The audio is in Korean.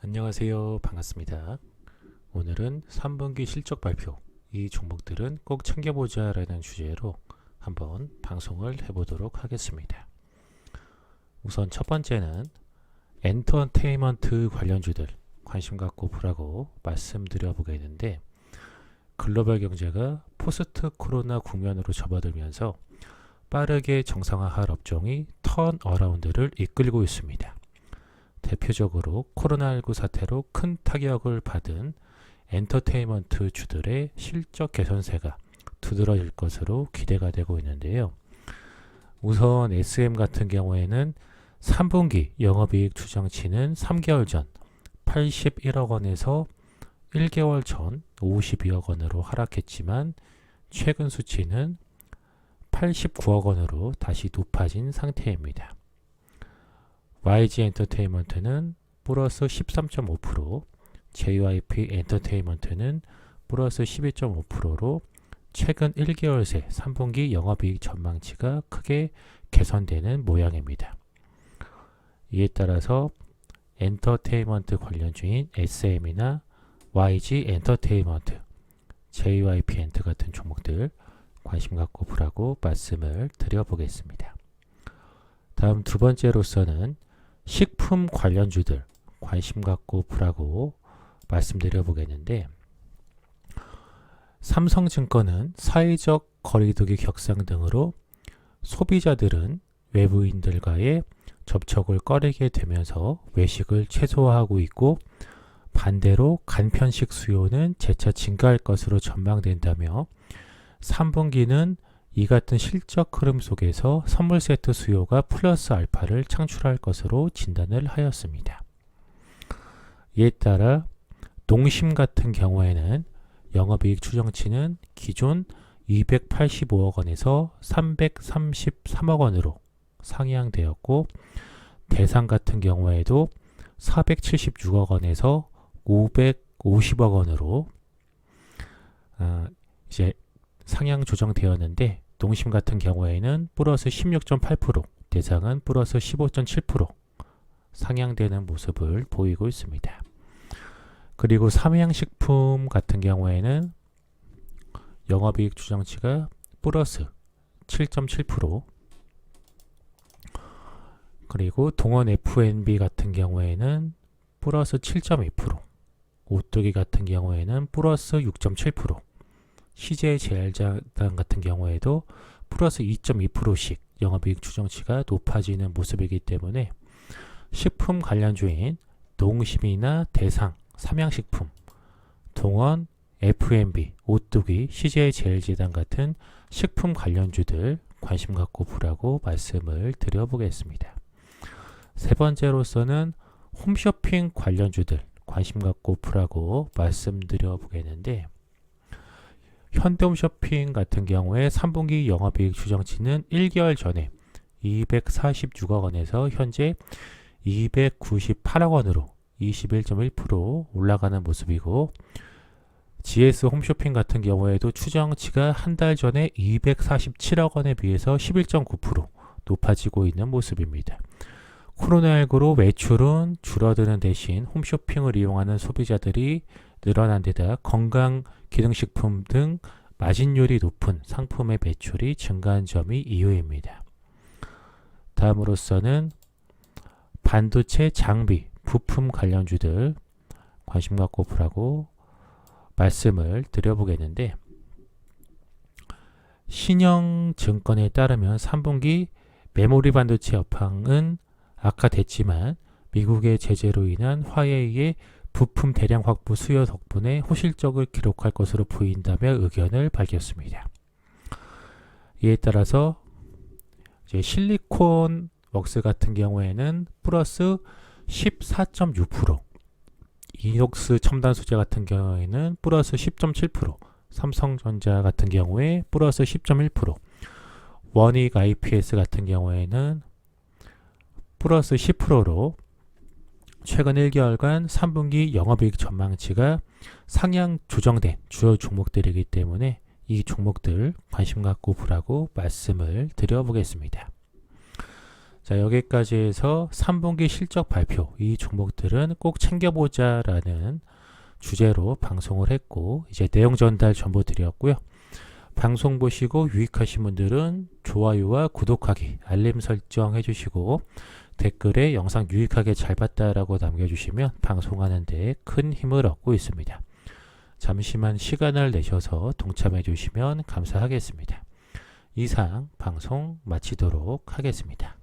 안녕하세요. 반갑습니다. 오늘은 3분기 실적 발표, 이 종목들은 꼭 챙겨보자 라는 주제로 한번 방송을 해보도록 하겠습니다. 우선 첫 번째는 엔터테인먼트 관련주들 관심 갖고 보라고 말씀드려 보겠는데, 글로벌 경제가 포스트 코로나 국면으로 접어들면서 빠르게 정상화할 업종이 턴어라운드를 이끌고 있습니다. 대표적으로 코로나19 사태로 큰 타격을 받은 엔터테인먼트 주들의 실적 개선세가 두드러질 것으로 기대가 되고 있는데요. 우선 SM 같은 경우에는 3분기 영업이익 추정치는 3개월 전 81억 원에서 1개월 전 52억 원으로 하락했지만 최근 수치는 89억 원으로 다시 높아진 상태입니다. YG 엔터테인먼트는 플러스 13.5%, JYP 엔터테인먼트는 플러스 12.5%로 최근 1개월 새 3분기 영업이익 전망치가 크게 개선되는 모양입니다. 이에 따라서 엔터테인먼트 관련주인 SM이나 YG 엔터테인먼트, JYP 엔터 같은 종목들 관심 갖고 보라고 말씀을 드려보겠습니다. 다음 두 번째로서는 식품 관련주들 관심 갖고 보라고 말씀드려 보겠는데, 삼성증권은 사회적 거리두기 격상 등으로 소비자들은 외부인들과의 접촉을 꺼리게 되면서 외식을 최소화하고 있고, 반대로 간편식 수요는 재차 증가할 것으로 전망된다며 3분기는 이 같은 실적 흐름 속에서 선물 세트 수요가 플러스 알파를 창출할 것으로 진단을 하였습니다. 이에 따라 농심 같은 경우에는 영업이익 추정치는 기존 285억 원에서 333억 원으로 상향되었고, 대상 같은 경우에도 476억 원에서 550억 원으로 이제 상향 조정되었는데, 농심 같은 경우에는 플러스 16.8%, 대상은 플러스 15.7% 상향되는 모습을 보이고 있습니다. 그리고 삼양식품 같은 경우에는 영업이익 추정치가 플러스 7.7%, 그리고 동원 F&B 같은 경우에는 플러스 7.2%, 오뚜기 같은 경우에는 플러스 6.7%, CJ제일자단 같은 경우에도 플러스 2.2%씩 영업이익 추정치가 높아지는 모습이기 때문에 식품 관련주인 농심이나 대상, 삼양식품, 동원, F&B, 오뚜기, CJ제일제당 같은 식품 관련주들 관심 갖고 보라고 말씀을 드려보겠습니다. 세 번째로서는 홈쇼핑 관련주들 관심 갖고 보라고 말씀드려 보겠는데, 현대홈쇼핑 같은 경우에 3분기 영업이익 추정치는 1개월 전에 246억 원에서 현재 298억 원으로 21.1% 올라가는 모습이고, GS 홈쇼핑 같은 경우에도 추정치가 한 달 전에 247억 원에 비해서 11.9% 높아지고 있는 모습입니다. 코로나19로 매출은 줄어드는 대신 홈쇼핑을 이용하는 소비자들이 늘어난 데다 건강 기능식품 등 마진율이 높은 상품의 매출이 증가한 점이 이유입니다. 다음으로서는 반도체 장비, 부품 관련주들 관심 갖고 보라고 말씀을 드려보겠는데, 신영증권에 따르면 3분기 메모리 반도체 업황은 악화됐지만 미국의 제재로 인한 화웨이의 부품 대량 확보 수요 덕분에 호실적을 기록할 것으로 보인다며 의견을 밝혔습니다. 이에 따라서 이제 실리콘 웍스 같은 경우에는 플러스 14.6%, 이녹스 첨단 소재 같은 경우에는 플러스 10.7%, 삼성전자 같은 경우에 플러스 10.1%, 원익 IPS 같은 경우에는 플러스 10%로 최근 1개월간 3분기 영업이익 전망치가 상향 조정된 주요 종목들이기 때문에 이 종목들 관심 갖고 보라고 말씀을 드려보겠습니다. 자, 여기까지 해서 3분기 실적 발표, 이 종목들은 꼭 챙겨보자 라는 주제로 방송을 했고, 이제 내용 전달 전부 드렸고요. 방송 보시고 유익하신 분들은 좋아요와 구독하기, 알림 설정 해주시고 댓글에 영상 유익하게 잘 봤다라고 남겨주시면 방송하는 데 큰 힘을 얻고 있습니다. 잠시만 시간을 내셔서 동참해 주시면 감사하겠습니다. 이상 방송 마치도록 하겠습니다.